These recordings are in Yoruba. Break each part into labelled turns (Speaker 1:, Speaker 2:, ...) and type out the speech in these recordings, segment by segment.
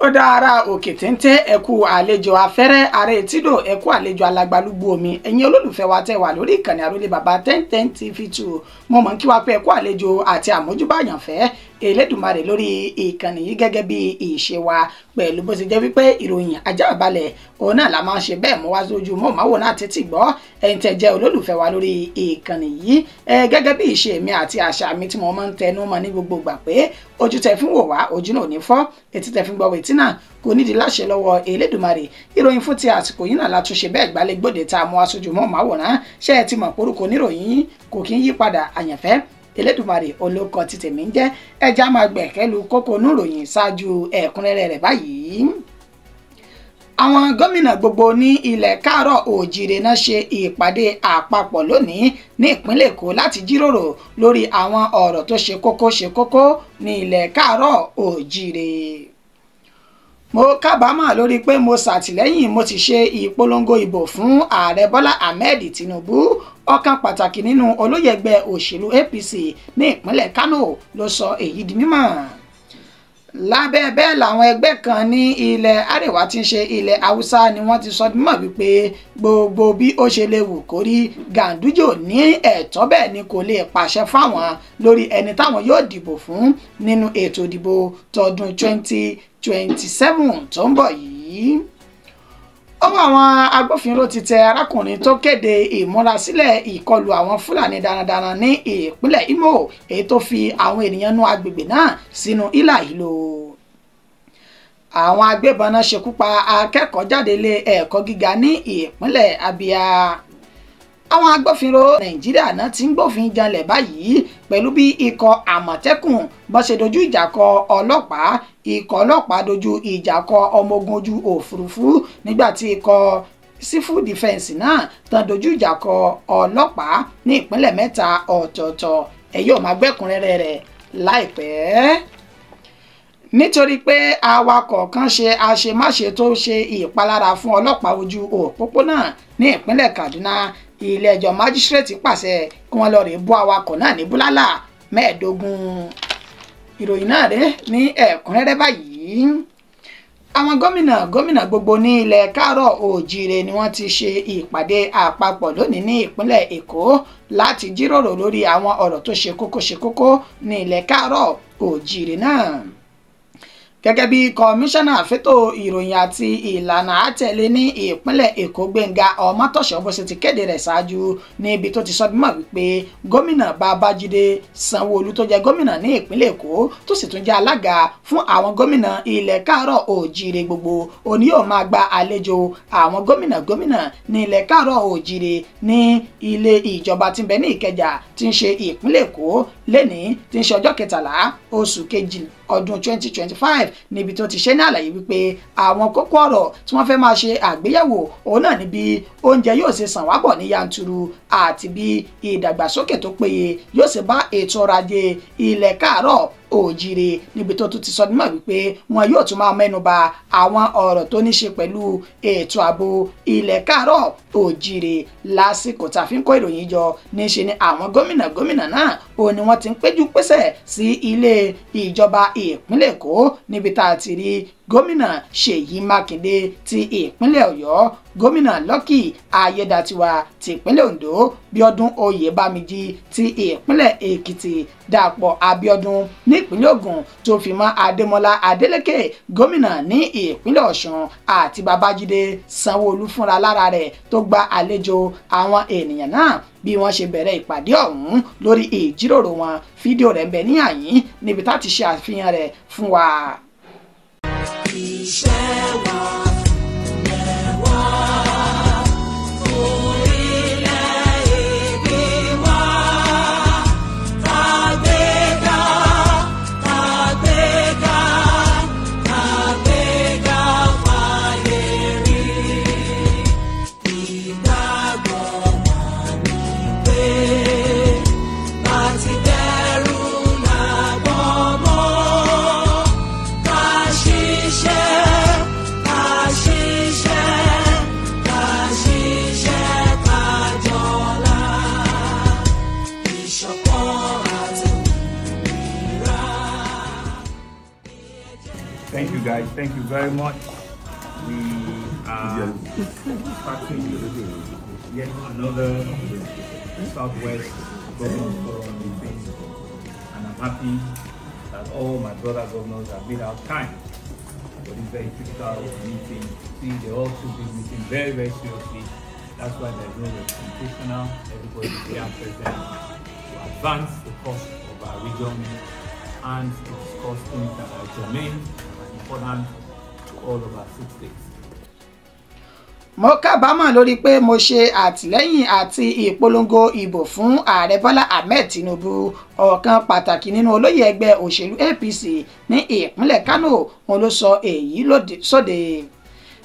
Speaker 1: ó dá ara òkè téńté ẹkú àlejò afẹ́rẹ́ ara etídò ẹkú àlejò alagbalúgbú omi ẹ̀yin olólùfẹ́ wa tẹ́ wà lórí ìkànnì àrólé bàbá 1010 TV2 mo mọ̀ kí wá pé ẹkú àlejò àti àmójúbàyànfẹ́ Elédùmarè lórí ìkànnì yìí gẹ́gẹ́ bí ìṣe wa pẹ̀lú bó ṣe jẹ́ wípé ìròyìn ajábalẹ̀ òun náà la máa ń ṣe bẹ́ẹ̀ mú wá sójú mọ́ máwòrán náà tètè gbọ́ ẹ̀yin tẹ́ jẹ́ olólùfẹ́ wa lórí ìkànnì yìí gẹ́gẹ́ bí ìṣe mi àti àṣà mi tí mo máa ń tẹnu mọ́ ní gbogbo ìgbà pé ojú tẹ́ fi ń wò wá ojú náà ò ní fọ́ etí tẹ́ fi ń gbọ́ wetí náà kò nídìí láṣẹ lọ́wọ́ Elédùmarè ìròyìn fún ti àsìkò yìí náà látúnṣe bẹ́ẹ̀ gbálẹ̀ gbòde tá a mú wá sójú mọ́ máwòrán ṣé ẹ ti mọ̀ porúkọ oníròyìn kò kí ń yí padà àyànfẹ́ Elédùmarè olóko tí tèmi ń jẹ́ ẹja máa gbẹ̀kẹ́lu kókó oníròyìn ṣáájú ẹ̀kúnrẹ́rẹ́ rẹ̀ báyìí. Àwọn gómìnà gbogbo ní ilẹ̀ káàárọ̀ òjìrè náà ṣe ìpàdé àpapọ̀ lónìí ní ìpínlẹ̀ Èkó láti jíròrò lórí àwọn ọ̀rọ̀ tó ṣe kókó ní ilẹ̀ káàárọ̀ òjìrè. Mo kábàámọ̀ lórí pé mo ṣàtìlẹ́yìn mo ti ṣe ìpolongo ìbò fún ààrẹ Bọ́lá Ahmed Tinubu ọ̀kan pàtàkì nínú olóyè ẹgbẹ́ òṣèlú APC ní ìpínlẹ̀ Kano ló sọ èyí di mímọ̀. Lábẹ́ bẹ́ẹ̀ làwọn ẹgbẹ́ kan ní ilẹ̀ àríwá tí ń ṣe ilẹ̀ Haúsá ni wọ́n ti sọ mímọ̀ wípé gbogbo bí ó ṣe lè wù kó rí Ganduje ní ẹ̀tọ́ bẹ́ẹ̀ ni kò lè pàṣẹ fáwọn lórí ẹni táwọn yóò dìbò fún nínú ètò ìdìbò tọdún 2027 tó ń bọ̀ yìí. Ọwọ́ àwọn agbófinró ti tẹ arákùnrin tó kéde ìmúrasílẹ̀ ìkọlù àwọn Fúlàní darandaran ní ìpínlẹ̀ Imo èyí tó fi àwọn ènìyàn nú agbègbè náà sínú hílàhílo. Àwọn agbébọn náà ṣekú pa akẹ́kọ̀ọ́ jáde ilé ẹ̀kọ́ gíga ní ìpínlẹ̀ Abia. Àwọn agbófinró Nàìjíríà náà ti ń gbófin janlẹ̀ báyìí pẹ̀lú bí ikọ̀ Àmọ̀tẹ́kùn bó ṣe dojú ìjà kọ ọlọ́pàá ikọ̀ ọlọ́pàá dojú ìjà kọ ọmọ ogun ojú òfurufú nígbàtí ikọ̀ civil defence náà tán dojú ìjà kọ ọlọ́pàá ní ìpínlẹ̀ mẹ́ta ọ̀tọ̀ọ̀tọ̀ ẹ yóò máa gbẹ́kúnrẹ́rẹ́ rẹ̀ láìpẹ́. Nítorí pé awakọ̀ kan ṣe àṣemáṣe tó ṣe ìpalára fún ọlọ́pàá ojú òpópónà ní ìpínlẹ̀ Kaduna ilé ẹjọ́ májísírèètì pàṣẹ kí wọ́n lọ rè bọ́ awakọ̀ náà ní búlálà 15. Ìròyìn náà rèé ní ẹ̀kúnrẹ́rẹ́ báyìí. Àwọn gómìnà gbogbo ní ilẹ̀ káàárọ̀ òjìrè ni wọ́n ti ṣe ìpàdé àpapọ̀ lónìí ní ìpínlẹ̀ Èkó láti jíròrò lórí àwọn ọ̀rọ̀ tó ṣe kókó ní ilẹ̀ káàárọ̀ òjìrè náà. Gẹ́gẹ́ bí kọmíṣánná fẹ́tò ìròyìn àti ìlànà àtẹ̀lé ní ìpínlẹ̀ Èkó Gbẹ́ngà Ọmọ́tọ̀ṣọ́ bó ṣe ti kéde rẹ̀ ṣáájú níbi tó ti sọ bímọ wípé gómìnà Babájídé Sanwó-Olú tó jẹ́ gómìnà ní ìpínlẹ̀ Èkó tó sì tún jẹ́ alága fún àwọn gómìnà ilẹ̀ káàárọ̀ òjìrè gbogbo òní yóò máa gba àlejò àwọn gómìnà ní ilẹ̀ káàárọ̀ òjìrè ní ilé ìjọba tí ń bẹ ní Ìkẹjà tí ń ṣe ìpínlẹ̀ Èkó lẹ́ni tí ń ṣe ọjọ́ 13 oṣù kejì ọdún 2025 níbi tó ti ṣe ní àlàyé wípé àwọn kókó ọ̀rọ̀ tí wọ́n fẹ́ máa ṣe àgbéyẹ̀wò òun náà níbi oúnjẹ yóò ṣe sàn wábọ̀ ní yanturu àti bí ìdàgbàsókè tó péye yóò ṣe bá ètò ọrọ̀ ajé ilẹ̀ káàárọ̀ òjìrè níbi tó tún ti sọ nímọ̀ wípé wọn yóò tún máa mẹ́nuba àwọn ọ̀rọ̀ tó ní ṣe pẹ̀lú ètò ààbò ilẹ̀ káàárọ̀ òjìrè lásìkò tá a fi ń kó ìròyìn jọ níṣe ni àwọn gómìnà náà òun ni wọ́n ti ń péjú pésẹ̀ sí ilé ìjọba ìpínlẹ̀ Èkó níbi tá a ti rí gómìnà Ṣèyí Mákindé ti ìpínlẹ̀ Ọ̀yọ́ gómìnà Lucky Ayédàtiwa ti ìpínlẹ̀ Ondo Bíọ́dún Oyèbámíjí ti ìpínlẹ̀ Èkìtì Dàpọ̀ Abíọ́dún ní ìpínlẹ̀ Ògùn tó fi mọ́ Adémọ́lá Adélékè gómìnà ní ìpínlẹ̀ Ọ̀ṣun àti Babájídé Sanwó-Olú fúnra lára rẹ̀ tó gba àlejò àwọn ènìyàn náà bí wọ́n ṣe bẹ̀rẹ̀ ìpàdé ọ̀hún lórí ìjíròrò wọn fídíò rẹ̀ ń bẹ ní àyín níbi tá ti ṣe àfihàn rẹ̀ fún wa. Iṣẹ́ wa lẹ́wà fún ilẹ̀ èdè wa tàgbéga fàyè rí ìgbàgbọ́ wa ní pé láti dẹ́rù làgbọ́ mọ́ ká ṣiṣẹ́.
Speaker 2: Thank you guys. Thank you very much. We are starting yet another Southwest Government Forum meeting, and I'm happy that all my brother governors have made out time for this very critical meeting. See, they all took this meeting very, very seriously. That's why there's no representation now. Everybody is here present to advance the cause of our region and to discuss things that are germane and important to all of our 6 states.
Speaker 1: Mo kábàámọ̀ lórí pé mo ṣe àtìlẹ́yìn àti ìpolongo ìbò fún ààrẹ Bọ́lá Ahmed Tinubu, ọ̀kan pàtàkì nínú olóyè ẹgbẹ́ òṣèlú APC ní ìpínlẹ̀ Kano, òun ló sọ èyí sóde.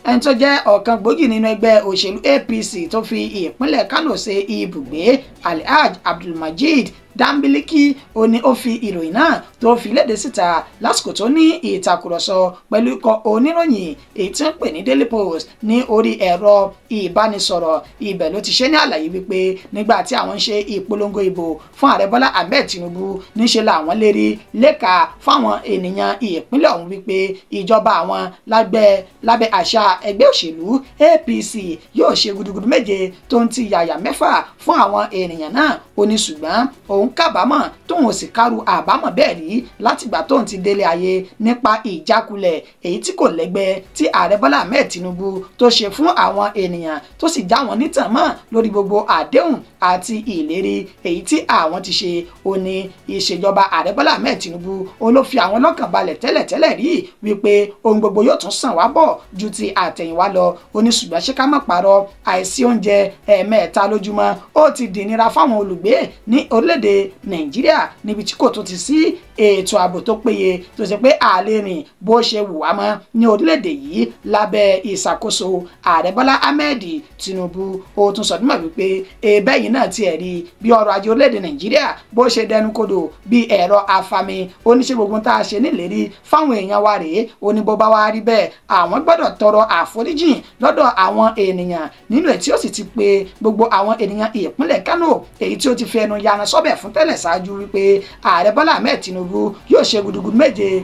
Speaker 1: Ẹni tó jẹ́ ọ̀kan gbòógì nínú ẹgbẹ́ òṣèlú APC tó fi ìpínlẹ̀ Kano ṣe ibùgbé, Alhaji Abdulmajid Dambiliki ó ní ó fi ìròyìn náà tó fi léde síta lásìkò tó ní ìtàkùrọ̀sọ pẹ̀lú ikọ̀ oníròyìn èyí tí ń pè ní Daily Post ní orí ẹ̀rọ ìbánisọ̀rọ̀. Ibẹ̀ ló ti ṣe ní àlàyé wípé nígbà tí àwọn ń ṣe ìpolongo ìbò fún ààrẹ Bọ́lá Ahmed Tinubu, níṣe làwọn lérí lẹ́ka fáwọn ènìyàn ìpínlẹ̀ ọ̀hún wípé ìjọba àwọn lábẹ́ àṣà ẹgbẹ́ òṣèlú APC yóò ṣe gudugudu méje tó ń ti yàyà mẹ́fà fún àwọn ènìyàn náà. Ó ní ṣùgbọ́n òun kábàámọ̀ tóun sì kárù àbámọ̀ bẹ́ẹ̀ rí látìgbà tóun ti délé ayé nípa ìjákulẹ̀ èyí tí kò lẹ́gbẹ́ tí ààrẹ Bọ́lá Ahmed Tinubu tó ṣe fún àwọn ènìyàn, tó sì já wọn nítàn mọ́ lórí gbogbo àdéhùn àti ìlérí èyí tí àwọn ti ṣe. Ó ní ìṣèjọba ààrẹ Bọ́lá Ahmed Tinubu ó ló fi àwọn lọ́kàn balẹ̀ tẹ́lẹ̀tẹ́lẹ̀ rí wípé ohun gbogbo yóò tún sàn wá bọ̀ ju ti àtẹ̀yìnwá lọ. Ó ní ṣùgbọ́n ṣé ká má parọ́, àìsí oúnjẹ ẹ̀ẹ̀mẹ́ta lójúmọ́ ó ti dìnira fáwọn olùgbé ní orílẹ̀-èdè Nàìjíríà, níbi tí kò tó ti sí ètò ààbò tó péye, tó ṣe pé àlè rìn bó ṣe wù wá mọ́ ní orílẹ̀-èdè yìí lábẹ́ ìṣàkóso ààrẹ Bọ́lá Ahmed Tinubu. Ó tún sọ dímọ̀ wípé ẹ̀bẹ́yìn náà tiẹ̀ rí bí ọrọ̀ ajé orílẹ̀-èdè Nàìjíríà bó ṣe dẹnu kodò bí ẹ̀rọ afami. Oníṣẹ́ gbogbo tá a ṣe nílérí fáwọn èèyàn wa rèé. Ó ní bó bá wá rí bẹ́ẹ̀, àwọn gbọ́dọ̀ tọrọ àforíjìn lọ́dọ̀ àwọn ènìyàn, nínú ẹ̀ tí ó sì ti pé gbogbo àwọn ènìyàn ìpínlẹ̀ Kano èyí tí ó ti fi ẹnu yana sọ́bẹ̀ fún tẹ́lẹ̀ ṣáájú wípé ààrẹ Bọ́lá Ahmed Tinubu yóò ṣe gudugudu méje,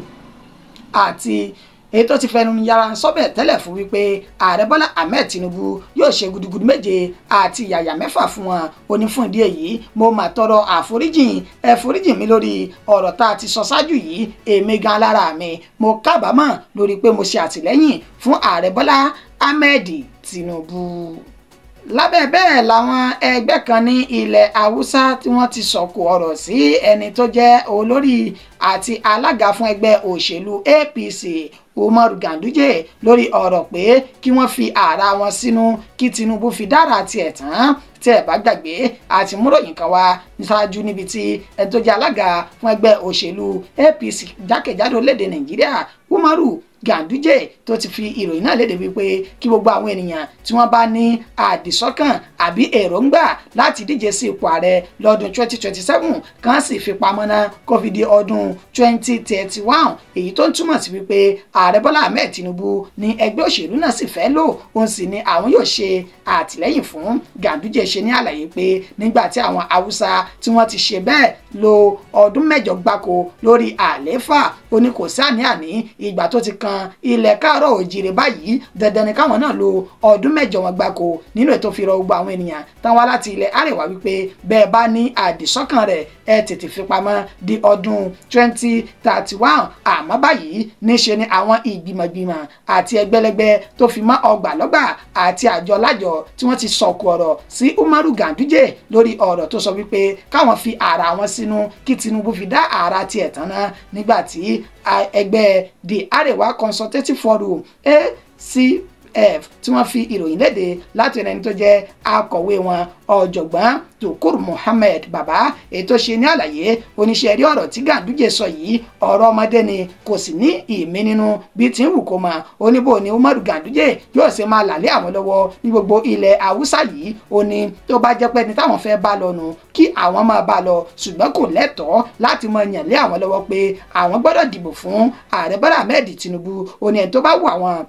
Speaker 1: àti èyí tó ti fẹnu yára sọ́bẹ̀ tẹ́lẹ̀ fún wípé ààrẹ Bọ́lá Ahmed Tinubu yóò ṣe gudugudu méje àti yàyà mẹ́fà fún wọn. Ó ní fún ìdí èyí mo máa tọrọ àforíjìn, ẹ foríjìn mi lórí ọ̀rọ̀ tá a ti sọ ṣáájú yìí. Èmi gan lára mi mo kábàámọ̀ lórí pé mo ṣe àtìlẹ́yìn fún ààrẹ Bọ́lá Ahmed Tinubu. Lábẹ́ bẹ́ẹ̀ làwọn ẹgbẹ́ kan ní ilẹ̀ Haúsá tí wọ́n ti sọ̀kò ọ̀rọ̀ sí ẹni tó jẹ́ olórí àti alága fún ẹgbẹ́ òṣèlú APC Umaru Ganduje lórí ọ̀rọ̀ pé kí wọ́n fi ara wọn sínú kí Tinubu fi dára tiẹ̀ tán. Tí ẹ bá gbàgbé àti múròyìn kan wá ṣáájú níbi tí ẹni tó jẹ́ alága fún ẹgbẹ́ òṣèlú APC jákèjádò orílẹ̀-èdè Nàìjíríà Umaru Ganduje tó ti fi ìròyìn náà léde wípé kí gbogbo àwọn ènìyàn tí wọ́n bá ní àdìsọ́kàn àbí èròǹgbà láti díje sí ipò ààrẹ lọ́dún 2027 kan sì fi pamọ́ ná kó fi di ọdún 2031, èyí tó ń túmọ̀ sí wípé ààrẹ Bọ́lá Ahmed Tinubu ní ẹgbẹ́ òṣèlú náà sì fẹ́ lò. Òun sì ni àwọn yóò ṣe àtìlẹ́yìn fún. Ganduje ṣe ní àlàyé pé nígbà tí àwọn Haúsá tí wọ́n ti ṣe bẹ́ẹ̀ lo ọdún 8 gbáko lórí àlééfà, ó ní kò sí àní-àní ìgbà tó ti kan ilẹ̀ káàárọ̀ òjìrè báyìí dandan ni káwọn náà lo ọdún 8 wọn gbáko. Nínú ètò fi rọ gbogbo àwọn ènìyàn tán wá láti ilẹ̀ àríwá wípé bẹ́ẹ̀ bá ní àdìsọ́kàn rẹ̀ ẹ tètè fi pamọ́ di ọdún 2031. Àmọ́ báyìí níṣe ni àwọn ìgbìmọ̀ àti ẹgbẹ́lẹ́gbẹ́ tó fi mọ́ ọgbàlọ́gbà àti àjọ lájọ tí wọ́n ti sọ̀kò ọ̀rọ̀ sí Umaru Ganduje lórí ọ̀rọ̀ tó sọ wípé káwọn fi ara wọn sínú kí Tinubu fi dá ara tiẹ̀ tán ná, nígbà tí ẹgbẹ́ the Arewa Consultative Forum ACF tí wọ́n fi ìròyìn léde láti ẹni tó jẹ́ akọ̀wé wọn ọ̀jọ̀gbọ́n Tukur Muhammed Baba, èyí tó ṣe ní àlàyé oníṣẹ́ rí ọ̀rọ̀ tí Ganduje sọ yìí ọ̀rọ̀ ọmọdé ni, kò sì ní ìmí nínú bí tí ń wù kó mọ̀. Oníbò ni Umaru Ganduje yóò ṣe máa làlé àwọn lọ́wọ́ ní gbogbo ilẹ̀ Haúsá yìí. Ó ní tó bá jẹ́ pé ní táwọn fẹ́ bá lọ nù kí àwọn máa bá lọ, ṣùgbọ́n kò lẹ́tọ̀ọ́ láti mọ yàn lé àwọn lọ́wọ́ pé àwọn gbọ́dọ̀ dìbò fún ààrẹ Bọ́lá Ahmed Tinubu. Ó ní ẹni tó bá wù àwọn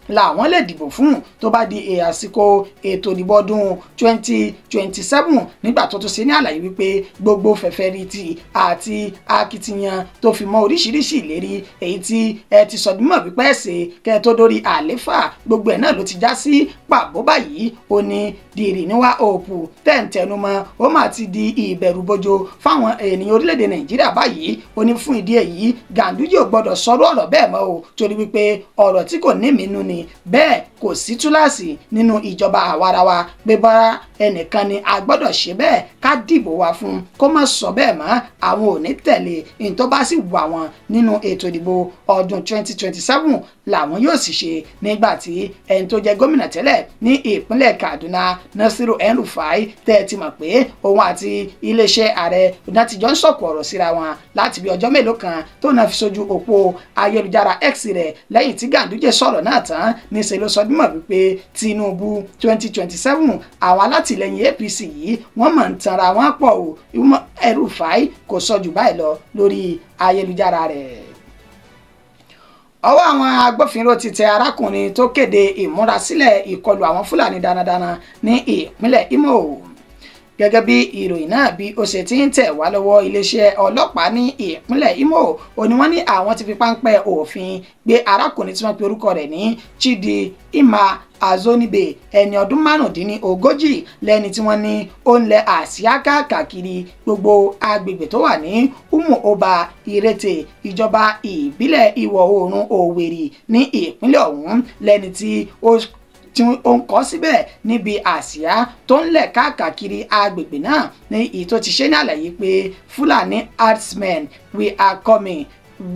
Speaker 1: làwọn lè dìbò fún tó bá di àsìkò ètò ìdìbò ọdún 2027 nígbà tó tún ṣe ní àlàyé wípé gbogbo fẹ̀fẹ̀rìtì àti akitiyan tó fi mọ́ oríṣiríṣi ìlérí èyí tí ẹ ti sọdúnmọ̀ wípé ẹ̀sẹ̀ kẹ́ tó dórí àléfà gbogbo ẹ̀ náà ló ti já sí pàbó báyìí ó ní dìrì níwá òpù tẹ̀ǹtẹ̀numọ́ ó mà ti di ìbẹ̀rùbojo fáwọn ènìyàn orílẹ̀-èdè nàìjíríà báyìí ó ní fún ìdí èyí Ganduje ò gbọ́dọ̀ sọ̀rọ̀ ọ̀rọ̀ bẹ́ẹ̀ mọ́ o torí wípé ọ̀rọ̀ tí kò ní mínú ni bẹ́ẹ̀ kò sí túláàsì nínú ìjọba àwarawa pé bọ́ra ẹnìkan ni a gbọ́dọ̀ ṣe bẹ́ẹ̀ ká dìbò wa fún kó má sọ bẹ́ẹ̀ mọ́ àwọn ò ní tẹ̀lé ìyẹn bá sì wà wọn nínú ètò ìdìbò ọdún 2027 làwọn yóò sì ṣe nígbà tí ẹni tó jẹ gómìnà tẹ́lẹ̀ ní ìpínlẹ̀ Kaduna Nasiru El-Rufai tẹ́ ti mọ̀ pé òun àti iléeṣẹ́ ààrẹ onátìjọ́ ń sọ̀kò ọ̀rọ̀ síra wọn láti bí ọjọ́ mélòó kan tó náà fi sojú òpó ayélujára X rẹ̀ lẹ́yìn tí Ganduje sọ̀rọ̀ náà tán níṣẹ́ ló sọ dímọ̀ wípé Tinubu 2027 àwọn alátìlẹyìn APC yìí wọ́n máa ń tanra wọn pọ̀ o El-Rufai kò sọ jù báyìí lọ lórí ayélujára rẹ̀. Ọwọ́ àwọn agbófinró ti tẹ arákùnrin tó kéde ìmúrasílẹ̀ ìkọlù àwọn Fúlàní darandaran ní ìpínlẹ̀ Imo. Gẹ́gẹ́ bí ìròyìn náà bí ó ṣe ti ń tẹ̀ wá lọ́wọ́ iléeṣẹ́ ọlọ́pàá ní ìpínlẹ̀ Imo ó ní wọ́n ní àwọn ti fi páńpẹ́ òfin gbé arákùnrin tí wọ́n pe orúkọ rẹ̀ ní Chidi Ima Azonibe ẹni ọdún márùndínlógójì lẹ́ni tí wọ́n ní ó ń lẹ àsíá káàkiri gbogbo agbègbè tó wà ní Umuoba Irete ìjọba ìbílẹ̀ ìwọ̀ oòrùn Owerri ní ìpínlẹ̀ ọ̀hún lẹ́ni tí ó ń kọ́ síbẹ̀ níbi àsíá tó ń lẹ̀ káàkiri agbègbè náà ní èyí tó ti ṣe ní àlàyé pé Fulani herdsmen we are coming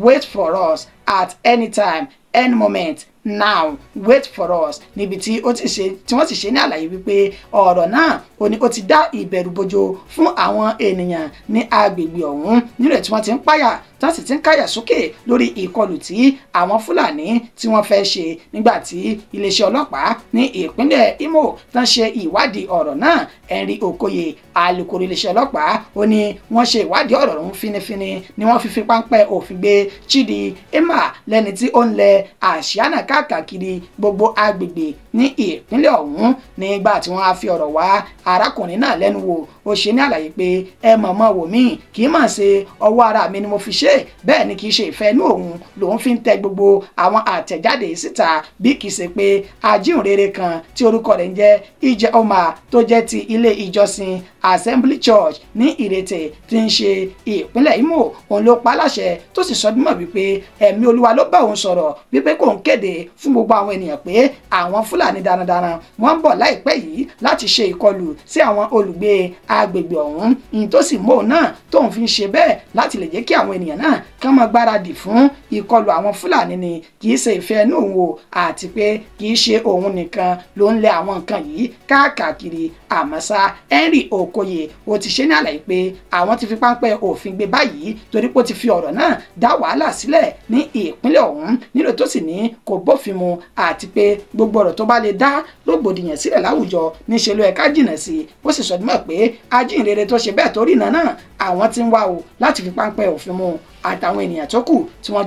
Speaker 1: wait for us at any time any moment now wait for us níbi tí wọ́n ti ṣe ní àlàyé wípé ọ̀rọ̀ náà ó ti dá ìbẹ̀rùbojo fún àwọn ènìyàn ní agbègbè ọ̀hún nílẹ̀ tí wọ́n ti ń páyà tí wọ́n sì ti ń káyà sókè lórí ìkọlù tí àwọn Fúlàní tí wọ́n fẹ́ ṣe nígbà tí iléeṣẹ́ ọlọ́pàá ní ìpínlẹ̀ Imo tán ṣe ìwádìí ọ̀rọ̀ náà Henry Okoye alukoro iléeṣẹ́ ọlọ́pàá ó ní wọ́n ṣe ìwádìí ọ̀rọ̀ ọ̀hún finifini ni wọ́n fi páńpẹ́ òfin gbé Chidi Ima lẹ́ni tí ó ń lẹ àsíá náà káàkiri gbogbo agbègbè ní ìpínlẹ̀ ọ̀hún nígbà tí wọ́n á fi ọ̀rọ̀ wá arákùnrin náà lẹ́nu wò ó ṣe ní àlàyé pé ẹ mọ̀mọ́ wò mí kì í mà ṣe ọwọ́ ara mi ni mo fi ṣe bẹ́ẹ̀ ni kì í ṣe ìfẹ́ inú òun lòun fi ń tẹ gbogbo àwọn àtẹ̀jáde síta bí kì í ṣe pé ajínrere kan tí orúkọ rẹ̀ ń jẹ́ Ijeoma tó jẹ́ ti ilé ìjọsìn Assembly Church ní Ìrètè tí ń ṣe ìpínlẹ̀ Imo òun ló pa láṣẹ tó sì sọ dímọ̀ wípé ẹ̀mí Olúwa ló bá òun sọ̀rọ̀ wípé kò ń kéde fún gbogbo àwọn ènìyàn pé àwọn Fúlàní darandaran wọ́n ń bọ̀ láìpẹ́ yìí láti ṣe ìkọlù sí àwọn olùgbé agbègbè ọ̀hún ìyìn tó sì mú òun náà tóun fi ń ṣe bẹ́ẹ̀ láti lè jẹ́ kí àwọn ènìyàn náà kán máa gbáradì fún ìkọlù àwọn Fúlàní ni kì í ṣe ìfẹ́ inú òun o àti pé kì í ṣe òun nìkan ló ń lẹ àwọn nǹkan yìí káàkiri àmọ́sá Henry Okoye ó ti ṣe ní àlàyé pé àwọn ti fi páńpẹ́ òfin gbé báyìí torí pé ó ti fi ọ̀rọ̀ náà dá wàhálà sílẹ̀ ní ìpínlẹ̀ ọ̀hún nílò tó sì ní kò bófin mu àti pé gbogbo ọ̀rọ̀ tó bá lè dá rògbòdìyàn sílẹ̀ láwùjọ níṣẹ́ ló ẹ̀ka jìnnà sí i ó sì sọ dímọ̀ pé ajínrere tó ṣe bẹ́ẹ̀ torí iná náà àwọn ti ń wá o láti fi páńpẹ́ òfin mu àtàwọn ènìyàn tó kù tí wọ́n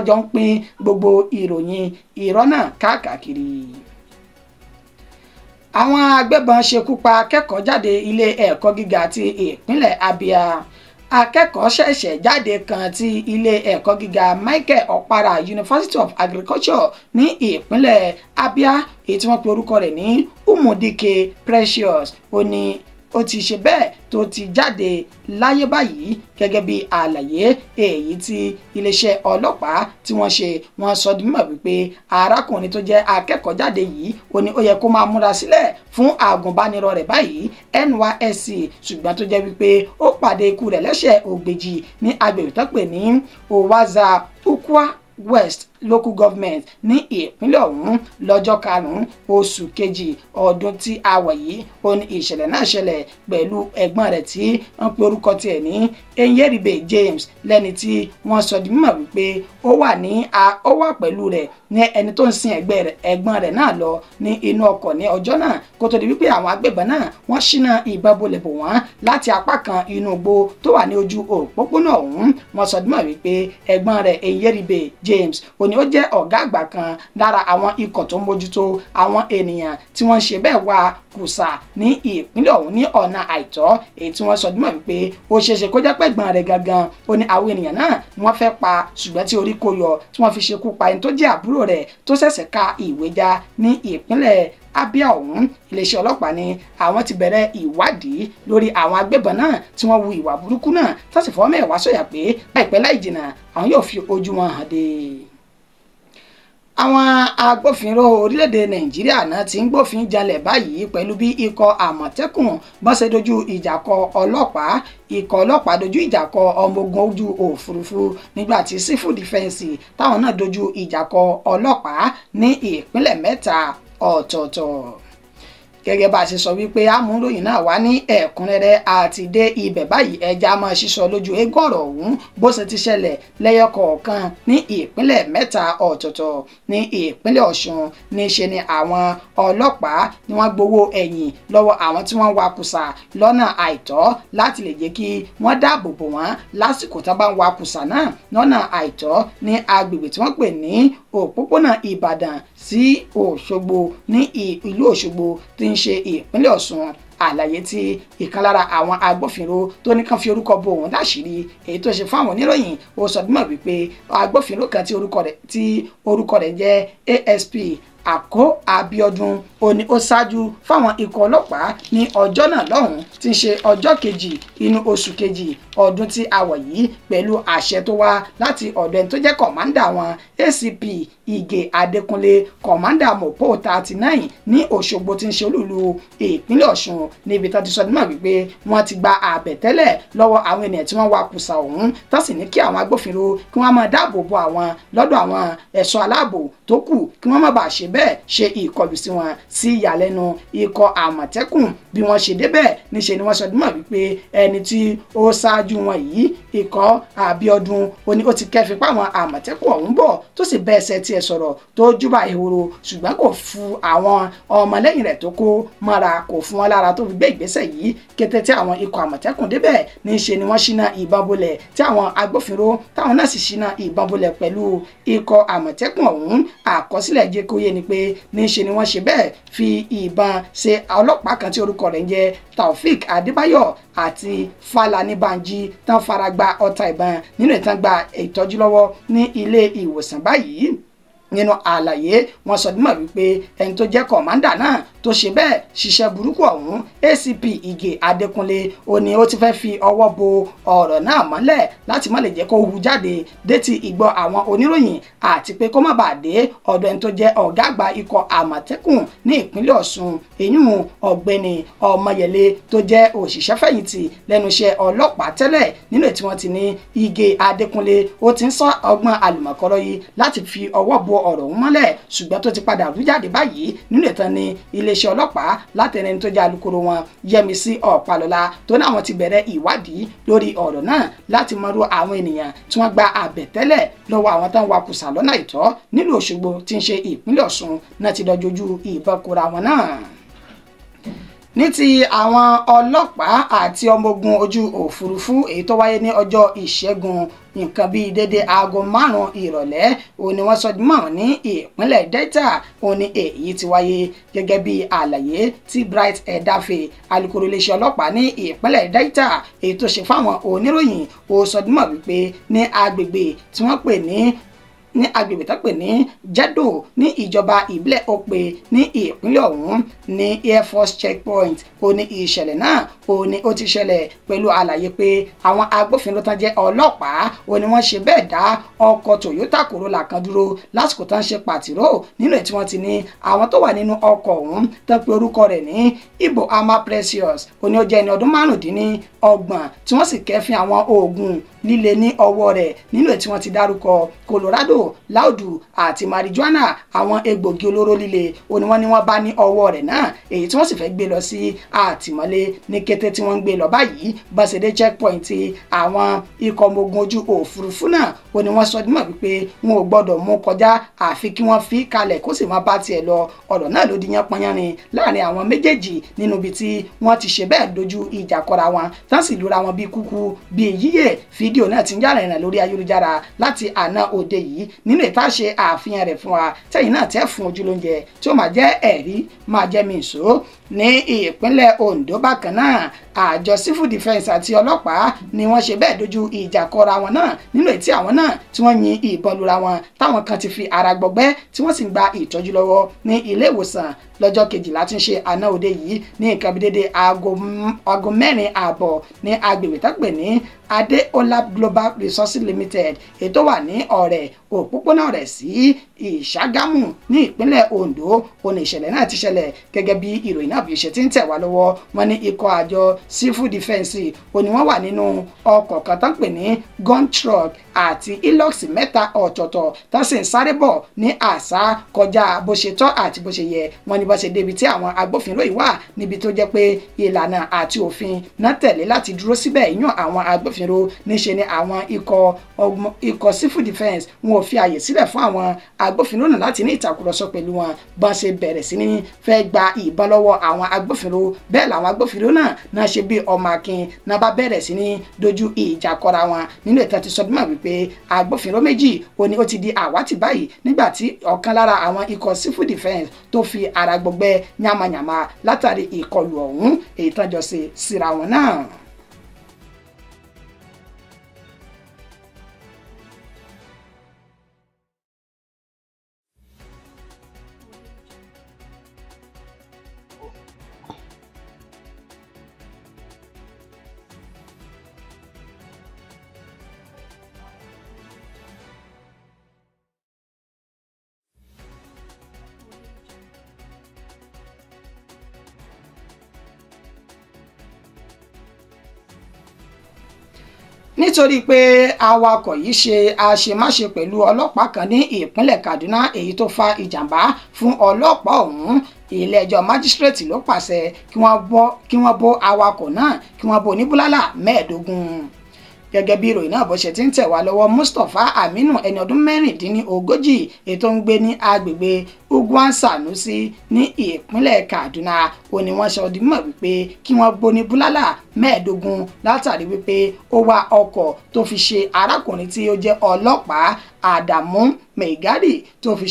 Speaker 1: jọ ń pín gbogbo ìròyìn irọ́ náà káàkiri. Àwọn agbébọn ṣekú pa akẹ́kọ̀ọ́ jáde ilé ẹ̀kọ́ gíga ti ìpínlẹ̀ Abia. Akẹ́kọ̀ọ́ ṣẹ̀ṣẹ̀ jáde kan ti ilé ẹ̀kọ́ gíga Michael Okpara University of Agriculture ní ìpínlẹ̀ Abia èyí tí wọ́n pe orúkọ rẹ̀ ní Umudike Precious ó ti ṣe bẹ́ẹ̀ tó ti jáde láyé báyìí gẹ́gẹ́ bí àlàyé èyí tí iléeṣẹ́ ọlọ́pàá tí wọ́n sọ di mímọ̀ wípé arákùnrin tó jẹ́ akẹ́kọ̀ọ́ jáde yìí ó yẹ kó máa múra sílẹ̀ fún àgùnbánirọ̀ rẹ̀ báyìí NYSC ṣùgbọ́n tó jẹ́ wípé ó pàdé ikú rẹ̀ lẹ́sẹ̀ ògbèjì ní agbègbè tó pè ní Owaza Ukwa West Local Government ní ìpínlẹ̀ ọ̀hún lọ́jọ́ 5 oṣù kejì ọdún tí a wà yìí ó ní ìṣẹ̀lẹ̀ náà ṣẹlẹ̀ pẹ̀lú ẹ̀gbọ́n rẹ̀ tí wọ́n pe orúkọ tiẹ̀ ní Enyeribe James lẹ́ni tí wọ́n sọ di mímọ̀ wípé ó wà pẹ̀lú rẹ̀ ní ẹni tó ń sin ẹ̀gbọ́n rẹ̀ náà lọ ní inú ọkọ̀ ní ọjọ́ náà kó tó di wípé àwọn agbébọn náà wọ́n ṣínà ìbọn bolẹ̀ bò wọ́n láti apá kan inú igbó tó wà ní ojú òpópónà ọ̀hún wọ́n sọ di mímọ̀ wípé ẹ̀gbọ́n rẹ̀ Enyeribe James òní ó jẹ́ ọ̀gá àgbà kan lára àwọn ikọ̀ tó ń mójútó àwọn ènìyàn tí wọ́n ń ṣe bẹ́ẹ̀ wá kùsà ní ìpínlẹ̀ ọ̀hún ní ọ̀nà àìtọ́ èyí tí wọ́n sọ dímọ̀ wípé ó ṣeéṣe kó jẹ́ pẹ̀gbọ́n rẹ̀ gangan ó ní àwọn ènìyàn náà ni wọ́n fẹ́ pa ṣùgbọ́n tí orí kó yọ tí wọ́n fi ṣekú pa ẹni tó jẹ́ àbúrò rẹ̀ tó ṣẹ̀ṣẹ̀ ka ìwé já ní ìpínlẹ̀ Abia ọ̀hún. Iléeṣẹ́ ọlọ́pàá ní àwọn ti bẹ̀rẹ̀ ìwádìí lórí àwọn agbébọn náà tí wọ́n hu ìwà burúkú náà tó sì fọwọ́ mẹ́wàá sọ̀yà pé láìpẹ́ láì jìnnà àwọn yóò fi ojú wọn hàn dé. Àwọn agbófinró orílẹ̀-èdè Nàìjíríà náà ti ń gbófin jalẹ̀ báyìí pẹ̀lú bí ikọ̀ Àmọ̀tẹ́kùn bọ́n ṣe dojú ìjà kọ ọlọ́pàá ikọ̀ ọlọ́pàá dojú ìjà kọ ọmọ ogun ojú òfurufú nígbà tí civil defence táwọn náà dojú ìjà kọ ọlọ́pàá ní ìpínlẹ̀ 3 ọ̀tọ̀ọ̀tọ̀. Gẹ́gẹ́ bá a ṣe sọ wípé amúròyìn náà wá ní ẹ̀kúnrẹ́rẹ́ àti dé ibẹ̀ báyìí ẹja máa ṣíṣọ lójú eégún ọ̀rọ̀ ọ̀hún bó ṣe ti ṣẹlẹ̀ lẹ́yọ kọ̀ọ̀kan ní ìpínlẹ̀ 3 ọ̀tọ̀ọ̀tọ̀. Ní ìpínlẹ̀ Ọ̀ṣun níṣe ni àwọn ọlọ́pàá ni wọ́n gbowó ẹ̀yìn lọ́wọ́ àwọn tí wọ́n wakùsà lọ́nà àìtọ́ láti lè jẹ́ kí wọ́n dáàbò bò wọ́n lásìkò tá bá ń wakùsà náà lọ́nà àìtọ́ ní agbègbè tí wọ́n pè ní òpópónà Ìbàdàn sí Òṣogbo ní ìlú Òṣogbo tí ń ṣe ìpínlẹ̀ Ọ̀ṣun. Àlàyé tí ìkan lára àwọn agbófinró tó ní kàn fi orúkọ bo òun láṣìírí èyí tó ṣe fún àwọn oníròyìn ó sọ dímọ̀ wípé agbófinró kan tí orúkọ rẹ̀ jẹ́ ASP Àkó Abíọ́dún òní ó ṣáájú fáwọn ikọ̀ ọlọ́pàá ní ọjọ́ náà lọ́hùn-ún tí ń ṣe ọjọ́ kejì inú oṣù kejì ọdún tí a wọ̀ yìí pẹ̀lú àṣẹ tó wá láti ọ̀dọ̀ ẹni tó jẹ́ kọ̀mándà wọn ACP Ìgè Adékúnlé kọ̀mándà Mọ̀pó 39 ní Òṣogbo tí ń ṣe olúlu ìpínlẹ̀ Ọ̀ṣun níbi tó ti sọ nímọ̀ wípé wọ́n ti gba àbẹ̀tẹ́lẹ̀ lọ́wọ́ àwọn ènìyàn tí wọ́n wakùsà ọ̀hún tó sì ní kí àwọn agbófinró kí wọ́n máa dáàbò bo àwọn lọ́dọ̀ àwọn ẹ̀ṣọ́ aláàbò tó kù kí wọ́n má bàa ṣe bẹ́ẹ̀ ṣe ìkọlù sí wọn. Sí ìyàlẹ́nu ikọ̀ Àmọ̀tẹ́kùn bí wọ́n ṣe débẹ̀ níṣe ni wọ́n sọ dímọ̀ wípé ẹni tí ó ṣáájú wọn yìí ikọ̀ Abíọ́dún ó ti kẹ́fì páwọn Àmọ̀tẹ́kùn ọ̀hún bọ̀ tó sì bẹ́ ẹsẹ̀ tiẹ̀ sọ̀rọ̀ tó júbà ehoro ṣùgbọ́n kò fún àwọn ọmọlẹ́yìn rẹ̀ tó kó mọ́ra kò fún wọn lára tó fi gbé ìgbésẹ̀ yìí. Kété tí àwọn ikọ̀ Àmọ̀tẹ́kùn débẹ̀ níṣe ni wọ́n ṣínà ìbọn bolẹ̀ tí àwọn agbófinró táwọn náà sì ṣínà ìbọn bolẹ̀ pẹ̀lú ikọ̀ Àmọ̀tẹ́kùn ọ̀hún. Àkọsílẹ̀ jẹ́ kó yé ni pé níṣe ni wọ́n ṣe bẹ́ẹ̀ fi ìbọn ṣe ọlọ́pàá kan tí orúkọ rẹ̀ ń jẹ́ Taofik Adébáyọ̀ àti Fálàní Bánjí tán fara gba ọta ìbọn nínú ìtàn gba ìtọ́jú lọ́wọ́ ní ilé ìwòsàn báyìí. Nínú àlàyé wọn sọ dímọ̀ wípé ẹni tó jẹ́ kọ̀mándà náà tó ṣe bẹ́ẹ̀ ṣiṣẹ́ burúkú ọ̀hún ACP Ìgè Adékúnlé òní ó ti fẹ́ fi ọwọ́ bo ọ̀rọ̀ náà mọ́lẹ̀ láti má lè jẹ́ kó hu jáde déti ìgbọ́ àwọn oníròyìn àti pé kó má bàa dé ọ̀dọ̀ ẹni tó jẹ́ ọ̀gá àgbà ikọ̀ Àmọ̀tẹ́kùn ní ìpínlẹ̀ Ọ̀ṣun èyún ọ̀gbẹ́ni Ọmọyẹlé tó jẹ́ òṣìṣẹ́ fẹ̀yìntì lẹ́nu iṣẹ́ ọlọ́pàá tẹ́lẹ̀ nínú ètí wọn ti ní Ìgè Adékúnlé ó ti ń sọ ọgbọ́n àlùmọ̀kọ́rọ́ yìí láti fi ọwọ́ bo ọ̀rọ̀ ọ̀hún mọ́lẹ̀ ṣùgbọ́n tó ti padà rú jáde báyìí nínú ìtàn ní iléeṣẹ́ ọlọ́pàá látẹnẹni tó jẹ́ alukoro wọn Yẹmisí Ọ̀pálọ́lá tó ní àwọn ti bẹ̀rẹ̀ ìwádìí lórí ọ̀rọ̀ náà láti mọ̀rú àwọn ènìyàn tí wọ́n gba àbẹ̀tẹ́lẹ̀ lọ́wọ́ àwọn tán wakùsà lọ́nà àìtọ́ nílùú Òṣogbo tí ń ṣe ìpínlẹ̀ Ọ̀ṣun náà ti dojú ìbọn kóra wọn náà. Ní ti àwọn ọlọ́pàá àti ọmọ ogun ojú òfurufú èyí tó wáyé ní ọjọ́ Ìṣẹ́gun nǹkan bíi dédé aago 5 ìrọ̀lẹ́ òun ni wọ́n sọ mọ́ ní ìpínlẹ̀ Delta òun ni èyí ti wáyé gẹ́gẹ́ bí àlàyé tí Bright Edafe alukoro iléeṣẹ́ ọlọ́pàá ní ìpínlẹ̀ Delta èyí tó ṣe fáwọn oníròyìn ó sọ mọ́ wípé ní agbègbè tí wọ́n pè ní agbègbè tó pè ní Jado ní ìjọba ìbílẹ̀ Ope ní ìpínlẹ̀ ọ̀hún ní Air Force checkpoint ó ní ìṣẹ̀lẹ̀ náà ó ní ó ti ṣẹlẹ̀ pẹ̀lú àlàyé pé àwọn agbófinró tán jẹ́ ọlọ́pàá ó ní wọ́n ṣe bẹ́ẹ̀ dá ọkọ̀ Toyota Corolla kan dúró lásìkò tán ṣe pàtìró nínú ẹ̀ tí wọ́n ti ní àwọn tó wà nínú ọkọ̀ ọ̀hún tán pé orúkọ rẹ̀ ní Ibo Ama Precious ó ní ó jẹ́ ẹni ọdún 25 tí wọ́n sì kẹ́fín àwọn oògùn líle ní ọwọ́ rẹ̀ nínú ẹ̀ tí wọ́n ti dárúkọ Colorado láòdù àti marijuana àwọn egbògi olóró líle ó ní wọ́n bá ní ọwọ́ rẹ̀ náà èyí tí wọ́n sì fẹ́ gbé lọ sí àtìmọ́lé ní kété tí wọ́n ń gbé lọ báyìí bọ́sẹ̀dé checkpoint àwọn ikọ̀ ọmọ ogun ojú òfurufú náà ó ní wọ́n sọ dímọ̀ wípé wọn ò gbọ́dọ̀ mú kọjá àfi kí wọ́n fi kalẹ̀ kó sì máa bá tiẹ̀ lọ ọ̀rọ̀ náà ló di yán pọnyánrin láàrin àwọn méjèèjì nínú ibi tí wọ́n ti ṣe bẹ́ẹ̀ dojú ìjà kọra wọn tán sì lura wọn bí kúkú bí yíyẹ fi fídíò náà ti ń jà rìnrìn lórí ayélujára láti àná òde yìí nínú ìta ṣe àfihàn rẹ̀ fún wa tẹ́yìn náà tẹ́ fún ojú lóúnjẹ tí ó máa jẹ́ ẹ̀rí máa jẹ́ mi ìṣó ní ìpínlẹ̀ Ondo bákan náà àjọ civil defence àti ọlọ́pàá ni wọ́n ṣe bẹ́ẹ̀ dojú ìjà kọra wọn náà nínú ètí àwọn náà tí wọ́n yin ìbọn lura wọn táwọn kan ti fi ara gbọgbẹ́ tí wọ́n sì ń gba ìtọ́jú lọ́wọ́ ní ilé ìwòsàn lọ́jọ́ kejìlá tí ń ṣe àná òde yìí ní nǹkan bí dédé aago mẹ́rin ààbọ̀ ní agbègbè tápẹ̀ ní Adeola Global Resources Limited ètò wà ní ọ̀rẹ́ òpópónà rẹ̀ sí Ìṣàgámù ní ìpínlẹ̀ Ondo òní ìṣẹ̀lẹ̀ náà ti ṣẹlẹ̀ gẹ́gẹ́ bí ìròyìn náà bí ṣe ti ń tẹ̀ wá lọ́wọ́ wọn ní ikọ̀ àjọ civil defence òní wọ́n wà nínú ọkọ̀ kan tán pè ní gun truck àti Hilux mẹ́ta ọ̀tọ̀ọ̀tọ̀ tó sì ń sáré bọ̀ ní àṣà kọjá bó ṣe tọ́ àti bó ṣe yẹ wọn ní bó ṣe débi tí àwọn agbófinró yìí wà níbi tó jẹ́ pé ìlànà àti òfin náà tẹ̀lé láti dúró síbẹ̀ yàn àwọn agbófinró níṣe ni àwọn ikọ̀ civil defence wọn ò fi àyè sílẹ̀ fún àwọn agbófinró náà láti ní ìtàkùrọ̀sọ pẹ̀lú wọn bọ́n ṣe bẹ̀rẹ̀ sí ní fẹ́ gba ìbọn lọ́wọ́ àwọn agbófinró bẹ́ẹ̀ làwọn agbófinró náà ṣe bí ọmọ akin náà bá bẹ̀rẹ̀ sí ní dojú ìjà kọra wọn nínú ìtàn ti sọdúnmọ̀ wípé agbófinró méjì òní ó ti di àwátì báyìí nígbà tí ọ̀kan lára àwọn ikọ̀ civil defence tó fi ara gbọgbẹ́ yamayama látàrí ìkọlù ọ̀hún èyí tán jọ ṣe síra wọn náà. nítorí pé awakọ̀ yìí ṣe àṣemáṣe pẹ̀lú ọlọ́pàá kan ní ìpínlẹ̀ Kaduna èyí tó fa ìjàmbá fún ọlọ́pàá ọ̀hún ilé-ẹjọ́ májísírèètì ló pàṣẹ kí wọ́n bó awakọ̀ náà kí wọ́n bó ní búlálà 15 gẹ́gẹ́ bí ìròyìn náà bó ṣe ti ń tẹ̀ wá lọ́wọ́ Mustapha Aminu ẹni ọdún 36 ètò ń gbé ní agbègbè Ugwan Sanusi ní ìpínlẹ̀ Kaduna ó ní wọ́n sọ di mọ̀ wípé kí wọ́n bó ní búlálà 15 látàrí wípé ó wá ọkọ̀ tó fi ṣe arákùnrin tí ó jẹ́ ọlọ́pàá Adamu Meigari tó fi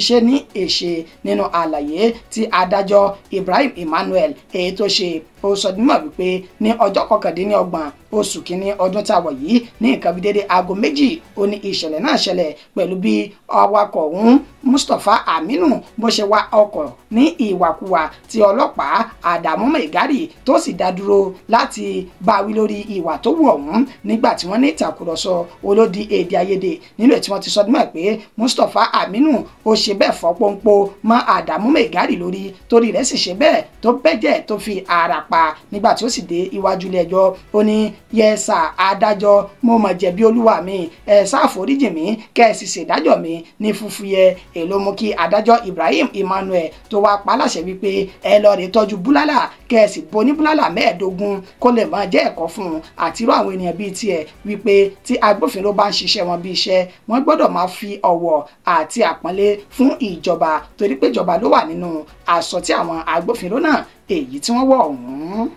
Speaker 1: ṣe ní èṣe nínú àlàyé tí adájọ́ Ibrahim Emmanuel èyí tó ṣe ó sọ di mọ̀ wípé ní ọjọ́ 29 oṣù kínní ọdún táwọ̀ yìí ní nǹkan bí dédé aago 2 ó ní ìṣẹ̀lẹ̀ náà ṣẹlẹ̀ pẹ̀lú bí awakọ̀ ọ̀hún Mustapha Aminu bó ṣe wá ọkọ̀ ní ìwàkuwà tí ọlọ́pàá Adamu Meigari tó sì dá dúró láti bá wí lórí ìwà tó wù ọ̀hún nígbà tí wọ́n ní ìtàkùrọ̀sọ olódi èdè àìyedè nínú ètí wọ́n ti sọ dímọ̀ pé Mustapha Aminu ó ṣe bẹ́ẹ̀ fọ́ pọ́npọ́ mọ́ Adamu Meigari lórí torí rẹ̀ sì ṣe bẹ́ẹ̀ tó bẹ́jẹ̀ tó fi ara pa nígbà tí ó sì dé iwájú ilé ẹjọ́ ó ní yẹ́sà adájọ́ mo mọ̀ jẹ̀bi olúwa mi ẹ̀ ṣàforíjì mi kẹ́ ẹ̀ sì ṣèdájọ́ mi ní fúfúyẹ́ èló mú kí adájọ́ Ibrahim Emmanuel tó wá pa láṣẹ wípé ẹ lọ rè tọ́jú búlálà kẹ́ ẹ̀ sì bo ní búlálà 15 kó lè máa jẹ́ ẹ̀kọ́ fún un àti irú àwọn ènìyàn bíi tiẹ̀ wípé tí agbófinró bá ń ṣiṣẹ́ wọn bí iṣẹ́ wọ́n gbọ́dọ̀ máa fi ọ̀wọ̀ àti àpọ́nlé fún ìjọba torí pé ìjọba ló wà nínú aṣọ tí àwọn agbófinró náà èyí tí wọ́n wọ̀ ọ̀hún.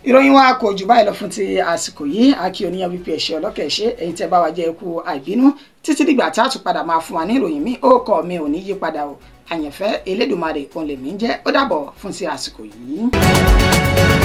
Speaker 1: ìròyìn wa kò jù báyìí lọ fún ti àsìkò yìí àkí oníyan wípé ẹ̀ṣẹ̀ ọlọ́kẹ̀ẹ́ṣẹ́ èyí tẹ́ bá wa jẹ́ ikú àìbínú títí dìgbà tí a tún padà máa fún wa ní ìròyìn mi ó kọ́ mi ò ní yí padà o àyànfẹ́ Elédùmarè òun lèmi ń jẹ́ ó dàbọ̀ fún ti àsìkò yìí.